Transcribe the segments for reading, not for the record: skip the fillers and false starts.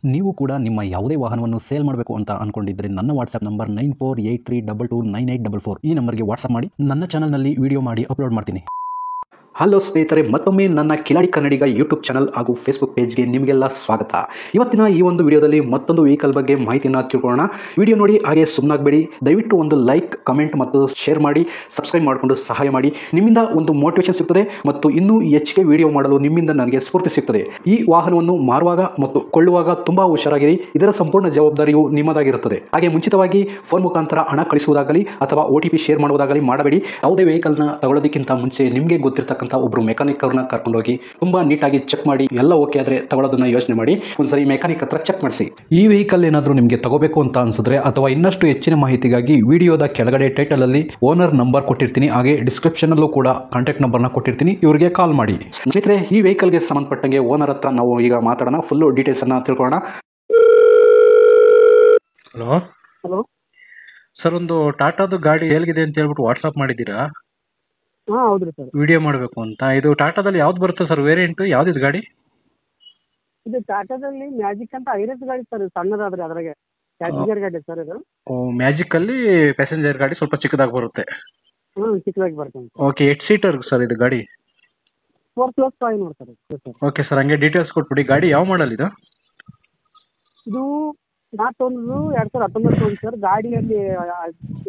ನೀವು ಕೂಡ ನಿಮ್ಮ ಯಾವುದೇ ವಾಹನವನ್ನು ಸೇಲ್ ಮಾಡಬೇಕು ಅಂತ ಅನ್ಕೊಂಡಿದ್ರೆ ನನ್ನ ವಾಟ್ಸ್ಆಪ್ ನಂಬರ್ 9483229844 ಈ ನಂಬರ್ಗೆ ವಾಟ್ಸ್ಆಪ್ ಮಾಡಿ. ನನ್ನ ಚಾನಲ್ನಲ್ಲಿ ವಿಡಿಯೋ ಮಾಡಿ ಅಪ್ಲೋಡ್ ಮಾಡ್ತೀನಿ. ಹಲೋ ಸ್ನೇಹಿತರೆ, ಮತ್ತೊಮ್ಮೆ ನನ್ನ ಕಿಲಾಡಿ ಕನ್ನಡಿಗ ಯೂಟ್ಯೂಬ್ ಚಾನಲ್ ಹಾಗೂ ಫೇಸ್ಬುಕ್ ಪೇಜ್ಗೆ ನಿಮಗೆಲ್ಲ ಸ್ವಾಗತ. ಇವತ್ತಿನ ಈ ಒಂದು ವಿಡಿಯೋದಲ್ಲಿ ಮತ್ತೊಂದು ವೆಹಿಕಲ್ ಬಗ್ಗೆ ಮಾಹಿತಿಯನ್ನು ತಿಳ್ಕೊಳ್ಳೋಣ. ವಿಡಿಯೋ ನೋಡಿ ಹಾಗೆ ಸುಮ್ಮನಾಗಬೇಡಿ. ದಯವಿಟ್ಟು ಒಂದು ಲೈಕ್, ಕಮೆಂಟ್ ಮತ್ತು ಶೇರ್ ಮಾಡಿ, ಸಬ್ಸ್ಕ್ರೈಬ್ ಮಾಡಿಕೊಂಡು ಸಹಾಯ ಮಾಡಿ. ನಿಮ್ಮಿಂದ ಒಂದು ಮೋಟಿವೇಶನ್ ಸಿಗ್ತದೆ ಮತ್ತು ಇನ್ನೂ ಹೆಚ್ಚಿಗೆ ವಿಡಿಯೋ ಮಾಡಲು ನಿಮ್ಮಿಂದ ನನಗೆ ಸ್ಫೂರ್ತಿ ಸಿಗ್ತದೆ. ಈ ವಾಹನವನ್ನು ಮಾರುವಾಗ ಮತ್ತು ಕೊಳ್ಳುವಾಗ ತುಂಬಾ ಹುಷಾರಾಗಿರಿ. ಇದರ ಸಂಪೂರ್ಣ ಜವಾಬ್ದಾರಿಯು ನಿಮ್ಮದಾಗಿರುತ್ತದೆ. ಹಾಗೆ ಮುಂಚಿತವಾಗಿ ಫೋನ್ ಮುಖಾಂತರ ಹಣ ಕಳಿಸುವುದಾಗಲಿ ಅಥವಾ OTP ಶೇರ್ ಮಾಡುವುದಾಗಲಿ ಮಾಡಬೇಡಿ. ಯಾವುದೇ ವೆಹಿಕಲ್ನ ತಗೊಳ್ಳೋದಕ್ಕಿಂತ ಮುಂಚೆ ನಿಮಗೆ ಗೊತ್ತಿರತಕ್ಕಂಥ ಒಬ್ರು ಮೆಕ್ಯಾನಿಕ್ ಅವ್ರನ್ನ ಕರ್ಕೊಂಡೋಗಿ ತುಂಬಾ ನೀಟಾಗಿ ಚೆಕ್ ಮಾಡಿ, ಎಲ್ಲ ಓಕೆ ಆದ್ರೆ ತಗೊಳ್ಳೋದನ್ನ ಯೋಚನೆ ಮಾಡಿ. ಒಂದ್ಸರಿ ಮೆಕ್ಯಾನಿಕ್ ಹತ್ರ ಚೆಕ್ ಮಾಡಿಸಿ. ಈ ವೆಹಿಕಲ್ ಏನಾದರೂ ನಿಮಗೆ ತಗೋಬೇಕು ಅಂತ ಅನ್ಸಿದ್ರೆ ಅಥವಾ ಇನ್ನಷ್ಟು ಹೆಚ್ಚಿನ ಮಾಹಿತಿಗಾಗಿ ವಿಡಿಯೋದ ಕೆಳಗಡೆ ಟೈಟಲ್ ಅಲ್ಲಿ ಓನರ್ ನಂಬರ್ ಕೊಟ್ಟಿರ್ತೀನಿ, ಹಾಗೆ ಡಿಸ್ಕ್ರಿಪ್ಷನ್ ಅಲ್ಲೂ ಕೂಡ ಕಾಂಟ್ಯಾಕ್ಟ್ ನಂಬರ್ನ ಕೊಟ್ಟಿರ್ತೀನಿ, ಇವರಿಗೆ ಕಾಲ್ ಮಾಡಿ. ಸ್ನೇಹಿತರೆ, ಈ ವೆಹಿಕಲ್ಗೆ ಸಂಬಂಧಪಟ್ಟಂಗೆ ಓನರ್ ಹತ್ರ ನಾವು ಈಗ ಮಾತಾಡೋಣ. ಫುಲ್ ಡೀಟೇಲ್ಸ್ ಅನ್ನ ತಿಳ್ಕೊಳ್ಳೋಣ. ಹಲೋ ಸರ್, ಒಂದು ಟಾಟಾದು ಗಾಡಿ ಹೇಗಿದೆ ಅಂತ ಹೇಳ್ಬಿಟ್ಟು ವಾಟ್ಸ್ಆಪ್ ಮಾಡಿದ್ದೀರಾ? ಹಾಂ ಹೌದ್ರಿ ಸರ್. ವಿಡಿಯೋ ಮಾಡಬೇಕು ಅಂತ. ಇದು ಟಾಟಾದಲ್ಲಿ ಯಾವ್ದು ಬರುತ್ತೆ ಸರ್ ವೇರಿಯಂಟು? ಯಾವ್ದಿದು ಗಾಡಿ? ಇದು ಟಾಟಾದಲ್ಲಿ ಮ್ಯಾಜಿಕ್ ಅಂತ ಐರಸ್ ಗಾಡಿ ಸರ್, ಸಣ್ಣದಾದ್ರೆ ಅದ್ರಾಗೆ ಪ್ಯಾಸೆಂಜರ್ ಗಾಡಿ ಸರ್ ಇದು. ಮ್ಯಾಜಿಕಲ್ಲಿ ಪ್ಯಾಸೆಂಜರ್ ಗಾಡಿ ಸ್ವಲ್ಪ ಚಿಕ್ಕದಾಗಿ ಬರುತ್ತೆ. ಚಿಕ್ಕದಾಗಿ ಬರ್ತದೆ. ಓಕೆ, 8 ಸೀಟರ್ ಸರ್ ಇದು ಗಾಡಿ? 4+5 ನೋಡ್ತಾರೆ ಸರ್. ಓಕೆ ಸರ್, ಹಂಗೆ ಡೀಟೇಲ್ಸ್ ಕೊಟ್ಬಿಡಿ. ಗಾಡಿ ಯಾವ ಮಾಡಲ್ ಇದು? ಇದು ನಾಲ್ಕು 2019 ಸರ್. ಗಾಡಿಯಲ್ಲಿ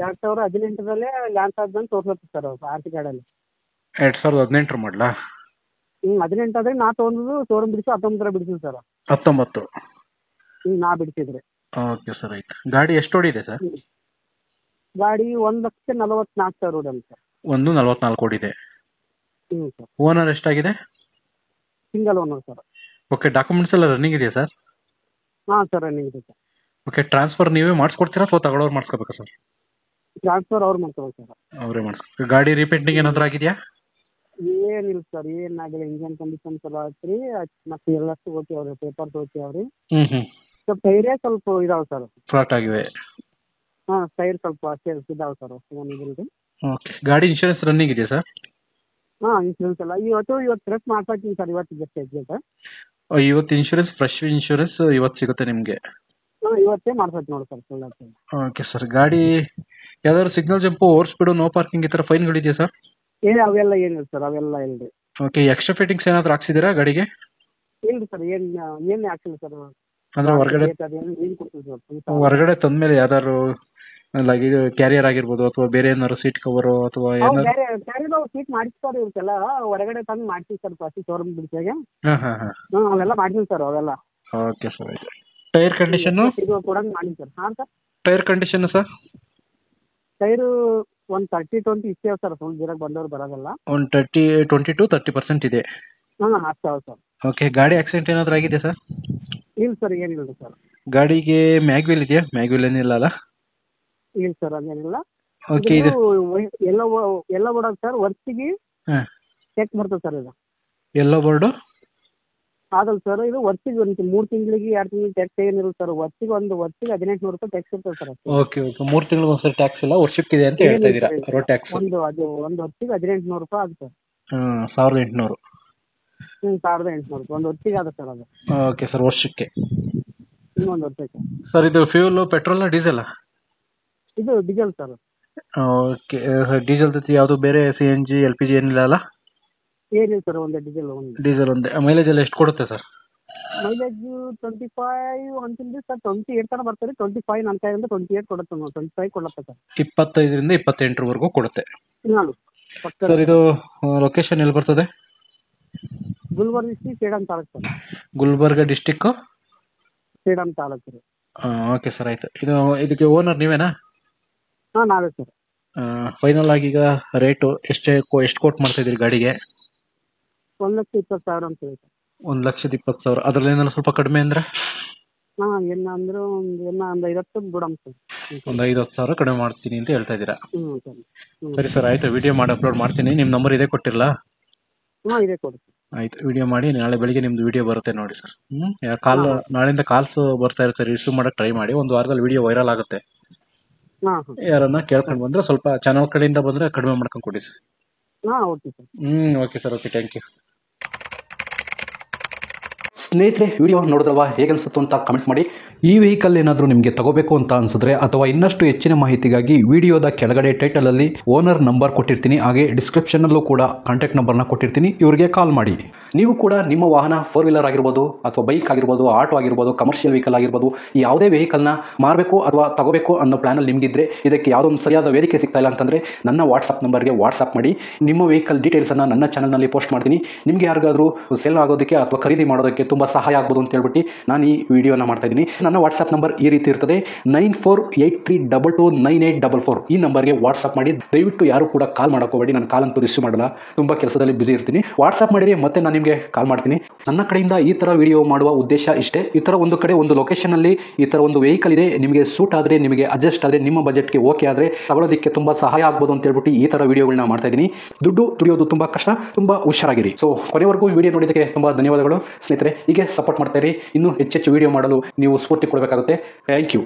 2018 ಲಾಂಚ್ ಆದ್ಮೇಲೆ ತೋರಿಸುತ್ತೆ ಸರ್ ಆರ್ಟಿ ಗಾಡಿಯಲ್ಲಿ. 2018 ಮಾಡಲಾ? 18 ಆದ್ರೆ ನಾ ತೊಗೊಂಡು ಶೋರೂಮ್ ಬಿಡಿಸಿ 19 ಬಿಡಿಸಿವಿ ಸರ್. 19? ನಾ ಬಿಡಿಸಿದ್ರೆ. ಓಕೆ ಸರ್, ಆಯ್ತು. ಗಾಡಿ ಎಷ್ಟು ಓಡಿದೆ ಸರ್? ಗಾಡಿ 1,44,000 ಓಡಿ ಸರ್. 1,44 ಓಡಿದೆ. ಸರ್. ಓನರ್ ಎಷ್ಟಾಗಿದೆ? Single owner sir. Okay, documents ಎಲ್ಲ ರನ್ನಿಂಗ್ ಇದೆಯಾ ಸರ್? ಹಾಂ ಸರ್, ರನ್ನಿಂಗ್ ಇದೆ ಸರ್. ಓಕೆ, ಟ್ರಾನ್ಸ್ಫರ್ ನೀವೇ ಮಾಡಿಸ್ಕೊಡ್ತೀರಾ ಅಥವಾ ತಗೊಳ್ಳೋರು ಮಾಡಿಸ್ಕೋಬೇಕಾ ಸರ್? ಟ್ರಾನ್ಸ್ಫರ್ ಅವ್ರು ಮಾಡ್ಕೋಬೇಕು ಸರ್. ಅವರೇ ಮಾಡಿಸ್ಕೊ. ಗಾಡಿ ರೀಪೇಂಟಿಂಗ್ ಏನಾದರೂ ಆಗಿದೆಯಾ? ಏನಿಲ್ಲ ಸರ್, ಏನಾಗಿಲ್ಲ. ಇಂಜನ್ ಕಂಡೀಷನ್ ಚಲೋ ಐತ್ರಿ. ಮತ್ತೆ ಎಲ್ಲಷ್ಟು ಓಕೆ ಅವ್ರಿ, ಪೇಪರ್ಸ್ ಓಕೆ ಅವ್ರಿ. ಸ್ವಲ್ಪ ಟೈರೇ ಸ್ವಲ್ಪ ಇದಾವೆ ಸರ್, ಫ್ಲಾಟ್ ಆಗಿವೆ. ಹಾಂ, ಟೈರ್ ಸ್ವಲ್ಪ ಅಷ್ಟೇ ಇದಾವೆ ಸರ್, ಏನಿಲ್ಲ. ಓಕೆ, ಗಾಡಿ ಇನ್ಶೂರೆನ್ಸ್ ರನ್ನಿಂಗ್ ಇದೆಯಾ ಸರ್? ಹಾಂ, ಇನ್ಶೂರೆನ್ಸ್ ಎಲ್ಲ ಇವತ್ತು ಫ್ರೆಶ್ ಮಾಡ್ಸಾಕ್ತೀನಿ ಸರ್. ಇವತ್ತು ಜಸ್ಟ್ ಎಕ್ಸಾಕ್ಟ್. ಇವತ್ತು ಇನ್ಶೂರೆನ್ಸ್, ಫ್ರೆಶ್ ಇನ್ಶೂರೆನ್ಸ್ ಇವತ್ತು ಸಿಗುತ್ತೆ ನಿಮಗೆ? ಹಾಂ, ಇವತ್ತೇ ಮಾಡ್ಸಾಕ್ತೀನಿ ನೋಡಿ ಸರ್, ಫುಲ್ ಆಗ್ತದೆ. ಓಕೆ ಸರ್, ಗಾಡಿ ಯಾವ್ದಾದ್ರು signal jump, over speed, no parking ಈ ಥರ ಫೈನ್ಗಳಿದೆಯಾ ಸರ್? ಅವೆಲ್ಲ ಏನಿಲ್ಲ ಸರ್, ಅವೆಲ್ಲ ಇಲ್ರಿ. ಓಕೆ, ಎಕ್ಸ್ಟ್ರಾ ಫಿಟ್ಟಿಂಗ್ಸ್ ಏನಾದರೂ ಹಾಕ್ಸಿದ್ದೀರಾ ಗಾಡಿಗೆ? ಇಲ್ರಿ ಸರ್, ಏನು ಹಾಕ್ಸಿಲ್ಲ ಸರ್. ಅಂದ್ರೆ ಹೊರಗಡೆ ಏನು ಕೊಡ್ತೀವಿ ಸರ್? ಹೊರಗಡೆ ತಂದ್ಮೇಲೆ ಯಾವ್ದಾದ್ರು ಲಗೇಜ್ ಕ್ಯಾರಿಯರ್ ಆಗಿರ್ಬೋದು ಅಥವಾ ಬೇರೆ ಏನಾದ್ರು ಸೀಟ್ ಕವರು ಅಥವಾ ಏನಾದ್ರು? ಕ್ಯಾರಿಯರ್ ಸೀಟ್ ಮಾಡಿಸ್ತಾರೆ ಇವಕ್ಕೆಲ್ಲ, ಹೊರಗಡೆ ತಂದು ಮಾಡ್ತೀವಿ ಸರ್. ಫಸ್ಟ್ ಶೋರೂಮ್ ಬಿಡಿಸಾಗ ಅವೆಲ್ಲ ಮಾಡ್ತೀವಿ ಸರ್, ಅವೆಲ್ಲ. ಓಕೆ ಸರ್, ಆಯ್ತು. ಟೈರ್ ಕಂಡೀಷನ್ನು ಕೂಡ ಮಾಡಿ ಸರ್. ಹಾಂ sir. Tyre condition sir? Tyre ಒಂದು 30-20 ಇಷ್ಟೇ ಸರ್, ಫುಲ್ ಗಿರಾಕ್ ಬಂದವ್ರು ಬರೋದಲ್ಲ. ಒಂದು 20-30% ಇದೆ. ಹಾಂ, ಅಷ್ಟೇ ಸರ್. ಓಕೆ, ಗಾಡಿ ಆಕ್ಸಿಡೆಂಟ್ ಏನಾದರೂ ಆಗಿದೆ ಸರ್? ಇಲ್ಲ ಸರ್, ಏನಿಲ್ಲ ಸರ್. ಗಾಡಿಗೆ ಮ್ಯಾಗ್ವಿಲ್ ಇದೆಯಾ? ಮ್ಯಾಗ್ವಿಲ್ ಏನಿಲ್ಲ ಅಲ್ಲ? ಇಲ್ಲ ಸರ್, ಅದೇನಿಲ್ಲ. ಓಕೆ, ಇದು ಎಲ್ಲ ಓಡೋದು ಸರ್. ವರ್ಷಿಗೆ ಚೆಕ್ ಬರ್ತದೆ ಸರ್. ಇದು ಎಲ್ಲೋ ಬೋರ್ಡು ಆಗಲ್ಲ ಸರ್. ಇದು ವರ್ಷಿಗೆ ಒಂದು 3 ತಿಂಗಳಿಗೆ 2 ತಿಂಗಳಿಗೆ ಟ್ಯಾಕ್ಸ್ ಏನಿಲ್ಲ ಸರ್. ವರ್ಷಿಗೆ 1,800 ರೂಪಾಯಿ ಟ್ಯಾಕ್ಸ್ ಇರ್ತದೆ ಸರ್. ಓಕೆ ಓಕೆ, 3 ತಿಂಗಳಿಗೆ ಒಂದ್ಸರಿ ಟ್ಯಾಕ್ಸ್ ಇಲ್ಲ, ವರ್ಷಕ್ಕಿದೆ ಅಂತ ಹೇಳ್ತಾ ಇದ್ದೀರಾ? ರೋಡ್ ಟ್ಯಾಕ್ಸ್ ಒಂದು ವರ್ಷಿಗೆ 1,800 ರೂಪಾಯಿ ಆಗುತ್ತೆ ಸರ್. 1,800? 1,800 ಒಂದು ವರ್ಷಿಗೆ ಆಗುತ್ತೆ ಸರ್ ಅದು. ಓಕೆ ಸರ್, ವರ್ಷಕ್ಕೆ? ಇನ್ನೊಂದು ವರ್ಷಕ್ಕೆ ಸರ್. ಇದು ಫ್ಯೂಲ್ ಪೆಟ್ರೋಲ್ ಡೀಸೆಲ್? ಇದು ಡೀಸೆಲ್ ಸರ್. ಓಕೆ, ಡೀಸೆಲ್ ಜೊತೆ ಯಾವುದು ಬೇರೆ CNG LPG ಏನಿಲ್ಲ ಅಲ್ಲ? ಏನಿಲ್ಲ ಸರ್, ಒಂದೇ ಡೀಸೆಲ್. ಡೀಸೆಲ್ ಒಂದೇ. ಮೈಲೇಜ್ ಎಲ್ಲ ಎಷ್ಟು ಕೊಡುತ್ತೆ ಸರ್? ಮೈಲೇಜ್ 25 ಅಂತಿಲ್ಲ ಸರ್, 28 ತನಕ ಬರ್ತಾರೆ. 25 ನನ್ನ ಕೈಯಿಂದ 28 ಕೊಡುತ್ತೆ, 25 ಕೊಡುತ್ತೆ ಸರ್. 25ರಿಂದ 28ವರೆಗೂ ಕೊಡುತ್ತೆ ಸರ್. ಇದು ಲೊಕೇಶನ್ ಎಲ್ಲಿ ಬರ್ತದೆ? Gulbarga district, Sedam taluk sir. Gulbarga district, Sedam taluk ರೀ. ಓಕೆ ಸರ್, ಆಯ್ತು. ಇದಕ್ಕೆ ಓನರ್ ನೀವೇನಾ? ಹಾಂ, ನಾವೇ ಸರ್. ಫೈನಲ್ ಆಗಿ ಈಗ ರೇಟು ಎಷ್ಟು ಕೋಟ್ ಮಾಡ್ತಾ ಇದ್ದೀರಿ ಗಾಡಿಗೆ? 1,20,000 ಅಂತ ಹೇಳಿ ಸರ್. 1,20,000. ಅದ್ರಲ್ಲಿ ಏನಾದ್ರು ಸ್ವಲ್ಪ ಕಡಿಮೆ ಅಂದ್ರೆ? ಹಾಂ, ಏನಂದ್ರೆ ಒಂದು 50 ಬಿಡಮ್ ಸರ್. ಒಂದು 5,000 ಕಡಿಮೆ ಮಾಡ್ತೀನಿ ಅಂತ ಹೇಳ್ತಾ ಇದ್ದೀರಾ? ಸರ್. ಸರಿ ಸರ್, ಆಯ್ತು. ವಿಡಿಯೋ ಮಾಡಿ ಅಪ್ಲೋಡ್ ಮಾಡ್ತೀನಿ. ನಿಮ್ಮ ನಂಬರ್ ಇದೇ ಕೊಟ್ಟಿರಲ್ಲ? ಹಾಂ, ಇದೇ ಕೊಡಿ ಸರ್. ಆಯ್ತು, ವಿಡಿಯೋ ಮಾಡಿ. ನಾಳೆ ಬೆಳಿಗ್ಗೆ ನಿಮ್ದು ವಿಡಿಯೋ ಬರುತ್ತೆ ನೋಡಿ ಸರ್. ನಾಳೆಯಿಂದ ಕಾಲ್ಸ್ ಬರ್ತಾ ಇರುತ್ತೆ, ರಿಸೀವ್ ಮಾಡೋಕ್ಕೆ ಟ್ರೈ ಮಾಡಿ. ಒಂದು ವಾರದಲ್ಲಿ ವಿಡಿಯೋ ವೈರಲ್ ಆಗುತ್ತೆ. ಯಾರನ್ನ ಕೇಳ್ಕೊಂಡು ಬಂದ್ರೆ ಸ್ವಲ್ಪ ಚಾನಲ್ ಕಡೆಯಿಂದ ಬಂದರೆ ಕಡಿಮೆ ಮಾಡ್ಕೊಂಡು ಕೊಡಿ ಸರ್. ಹಾಂ, okay sir. Okay sir, okay, thank you. ಸ್ನೇಹಿತರೆ, ವಿಡಿಯೋ ನೋಡಿದ್ರಲ್ವಾ, ಹೇಗೆ ಅನಿಸುತ್ತೋ ಅಂತ ಕಮೆಂಟ್ ಮಾಡಿ. ಈ ವೆಹಿಕಲ್ ಏನಾದರೂ ನಿಮಗೆ ತಗೋಬೇಕು ಅಂತ ಅನಿಸಿದ್ರೆ ಅಥವಾ ಇನ್ನಷ್ಟು ಹೆಚ್ಚಿನ ಮಾಹಿತಿಗಾಗಿ ವಿಡಿಯೋದ ಕೆಳಗಡೆ ಟೈಟಲಲ್ಲಿ ಓನರ್ ನಂಬರ್ ಕೊಟ್ಟಿರ್ತೀನಿ, ಹಾಗೆ ಡಿಸ್ಕ್ರಿಪ್ಷನಲ್ಲೂ ಕೂಡ ಕಾಂಟ್ಯಾಕ್ಟ್ ನಂಬರ್ನ ಕೊಟ್ಟಿರ್ತೀನಿ, ಇವರಿಗೆ ಕಾಲ್ ಮಾಡಿ. ನೀವು ಕೂಡ ನಿಮ್ಮ ವಾಹನ 4 ವೀಲರ್ ಆಗಿರ್ಬೋದು ಅಥವಾ ಬೈಕ್ ಆಗಿರ್ಬೋದು, ಆಟೋ ಆಗಿರ್ಬೋದು, ಕಮರ್ಷಿಯಲ್ ವೆಹಿಕಲ್ ಆಗಿರ್ಬೋದು, ಯಾವುದೇ ವೆಹಿಕಲ್ನ ಮಾರಬೇಕು ಅಥವಾ ತಗೋಬೇಕು ಅನ್ನೋ ಪ್ಲಾನಲ್ಲಿ ನಿಮಗಿದ್ರೆ, ಇದಕ್ಕೆ ಯಾವುದೋ ಒಂದು ಸರಿಯಾದ ವೇದಿಕೆ ಸಿಗ್ತಾ ಇಲ್ಲ ಅಂತಂದರೆ ನನ್ನ ವಾಟ್ಸಪ್ ನಂಬರ್ಗೆ ವಾಟ್ಸಪ್ ಮಾಡಿ. ನಿಮ್ಮ ವೆಹಿಕಲ್ ಡೀಟೇಲ್ಸನ್ನು ನನ್ನ ಚಾನಲ್ನಲ್ಲಿ ಪೋಸ್ಟ್ ಮಾಡ್ತೀನಿ. ನಿಮಗೆ ಯಾರಿಗಾದರೂ ಸೇಲ್ ಆಗೋದಕ್ಕೆ ಅಥವಾ ಖರೀದಿ ಮಾಡೋದಕ್ಕೆ ತುಂಬ ಸಹಾಯ ಆಗ್ಬೋದು ಅಂತ ಹೇಳ್ಬಿಟ್ಟು ನಾನು ಈ ವಿಡಿಯೋನ ಮಾಡ್ತಾ ಇದ್ದೀನಿ. ನನ್ನ ವಾಟ್ಸಪ್ ನಂಬರ್ ಈ ರೀತಿ ಇರ್ತದೆ, 9483229844. ಈ ನಂಬರ್ಗೆ ವಾಟ್ಸಪ್ ಮಾಡಿ. ದಯವಿಟ್ಟು ಯಾರು ಕೂಡ ಕಾಲ್ ಮಾಡೋಕೋಬೇಡಿ, ನಾನು ಕಾಲ್ ಅಂತೂ ರಿಸೀವ್ ಮಾಡಲ್ಲ, ತುಂಬ ಕೆಲಸದಲ್ಲಿ ಬಿಸಿ ಇರ್ತೀನಿ. ವಾಟ್ಸಪ್ ಮಾಡಿರಿ, ಮತ್ತೆ ನಾನು ನಿಮಗೆ ಕಾಲ್ ಮಾಡ್ತೀನಿ. ನನ್ನ ಕಡೆಯಿಂದ ಈ ಥರ ವಿಡಿಯೋ ಮಾಡುವ ಉದ್ದೇಶ ಇಷ್ಟೇ. ಈ ಥರ ಒಂದು ಕಡೆ ಒಂದು ಲೊಕೇಶನಲ್ಲಿ ಈ ಥರ ಒಂದು ವೆಹಿಕಲ್ ಇದೆ, ನಿಮಗೆ ಸೂಟ್ ಆದರೆ, ನಿಮಗೆ ಅಡ್ಜಸ್ಟ್ ಆದರೆ, ನಿಮ್ಮ ಬಜೆಟ್ಗೆ ಓಕೆ ಆದರೆ ತಗೊಳ್ಳೋದಕ್ಕೆ ತುಂಬ ಸಹಾಯ ಆಗ್ಬೋದು ಅಂತ ಹೇಳ್ಬಿಟ್ಟು ಈ ಥರ ವಿಡಿಯೋಗಳನ್ನ ಮಾಡ್ತಾ ಇದ್ದೀನಿ. ದುಡ್ಡು ದುಡಿಯೋದು ತುಂಬ ಕಷ್ಟ, ತುಂಬ ಹುಷಾರಾಗಿರಿ. ಸೊ ಕೊನೆವರೆಗೂ ವಿಡಿಯೋ ನೋಡಿದ್ದಕ್ಕೆ ತುಂಬ ಧನ್ಯವಾದಗಳು ಸ್ನೇಹಿತರೆ. ಹೀಗೆ ಸಪೋರ್ಟ್ ಮಾಡ್ತಾ ಇರಿ. ಇನ್ನೂ ಹೆಚ್ಚೆಚ್ಚು ವಿಡಿಯೋ ಮಾಡಲು ನೀವು ಸ್ಫೂರ್ತಿ ಕೊಡಬೇಕಾಗುತ್ತೆ. Thank you.